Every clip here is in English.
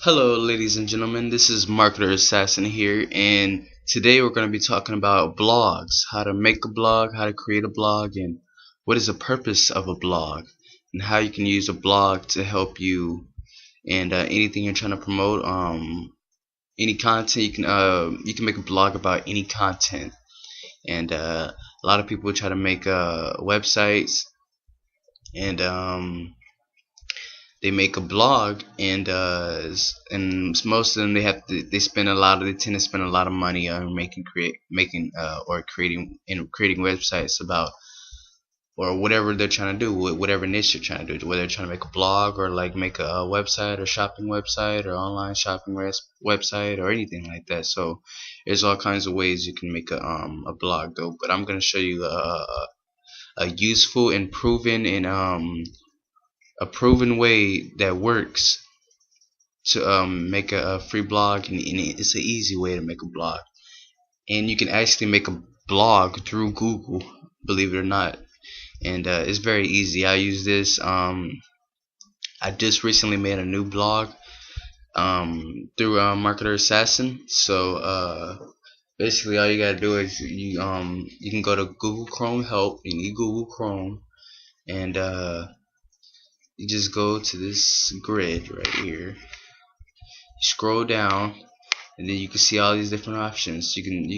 Hello, ladies and gentlemen. This is Marketer Assassin here, and today we're going to be talking about blogs, how to make a blog, how to create a blog, and what is the purpose of a blog, and how you can use a blog to help you and anything you're trying to promote. Any content you can make a blog about any content, and a lot of people try to make websites and they make a blog and most of them they spend a lot of they tend to spend a lot of money on making or creating websites about or whatever they're trying to do, whatever niche they're trying to do, whether they're trying to make a blog or like make a website or shopping website or online shopping website or anything like that. So there's all kinds of ways you can make a blog though, but I'm going to show you a useful and a proven way that works to make a free blog, and it's an easy way to make a blog. And you can actually make a blog through Google, believe it or not. And it's very easy. I use this. I just recently made a new blog through Marketer Assassin. So basically, all you gotta do is you can go to Google Chrome Help. You need Google Chrome, and you just go to this grid right here. You scroll down, and then you can see all these different options. You can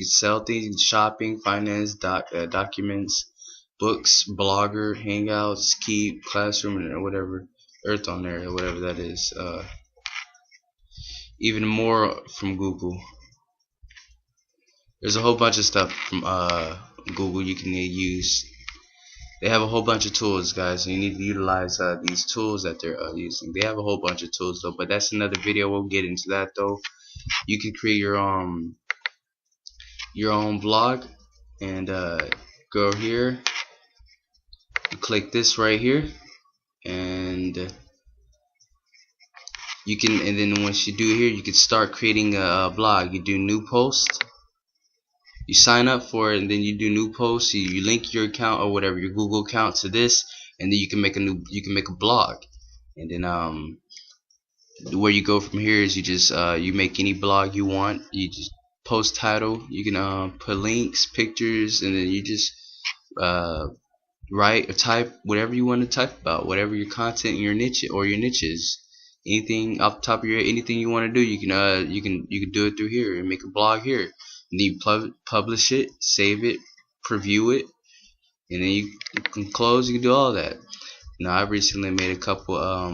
sell things, shopping, finance, documents, books, blogger, hangouts, keep, classroom, and whatever, earth on there, or whatever that is. Even more from Google. There's a whole bunch of stuff from Google you can use. They have a whole bunch of tools, guys, and you need to utilize these tools that they're using. They have a whole bunch of tools though, but that's another video. We'll get into that though. You can create your own blog, and go here, you click this right here, and and then once you do here, you can start creating a blog. You do new post. You sign up for it, and then you do new posts. You link your account or whatever, your Google account, to this, and then you can make a blog. And then where you go from here is you just you make any blog you want. You just post title. You can put links, pictures, and then you just write or type whatever you want to type about, whatever your content, your niche or your niches. Anything off the top of your head, anything you want to do, you can do it through here and make a blog here. And then you publish it, save it, preview it, and then you can close. You can do all that. Now I recently made a couple. I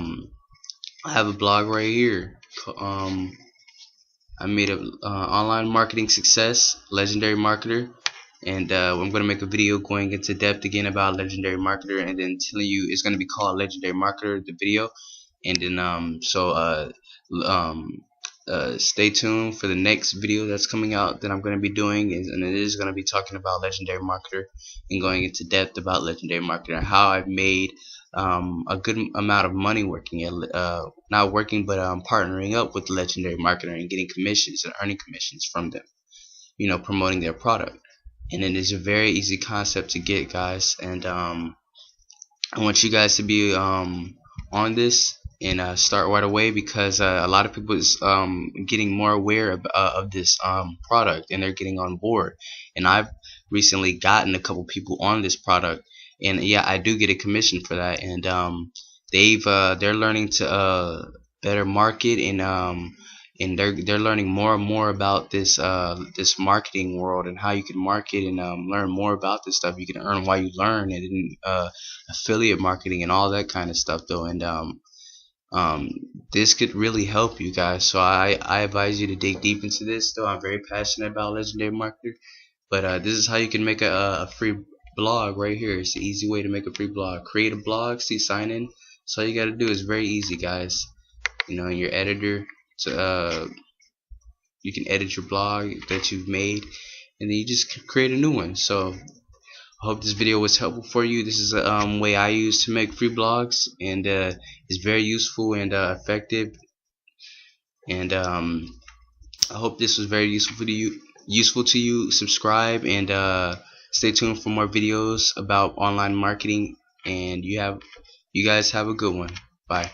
have a blog right here. I made a online marketing success, legendary marketer, and I'm gonna make a video going into depth again about legendary marketer, and then telling you it's gonna be called legendary marketer, the video. And then stay tuned for the next video that's coming out that I'm going to be doing, and it is going to be talking about legendary marketer and going into depth about legendary marketer and how I've made a good amount of money working at not working but partnering up with the legendary marketer and getting commissions and earning commissions from them, promoting their product. And it is a very easy concept to get, guys, and I want you guys to be on this and start right away, because a lot of people is getting more aware of this product, and they're getting on board. And I've recently gotten a couple people on this product, and yeah, I do get a commission for that. And they're learning to better market, and they're learning more and more about this this marketing world and how you can market and learn more about this stuff. You can earn while you learn, and affiliate marketing and all that kind of stuff though. And this could really help you guys, so I advise you to dig deep into this though. I'm very passionate about legendary marketer, but this is how you can make a free blog right here. It's the easy way to make a free blog. Create a blog, sign in. So all you gotta do is very easy, guys. In your editor, you can edit your blog that you've made, and then you just create a new one. So I hope this video was helpful for you. This is a way I use to make free blogs, and it's very useful and effective. And I hope this was very useful to you. Subscribe and stay tuned for more videos about online marketing. And you guys have a good one. Bye.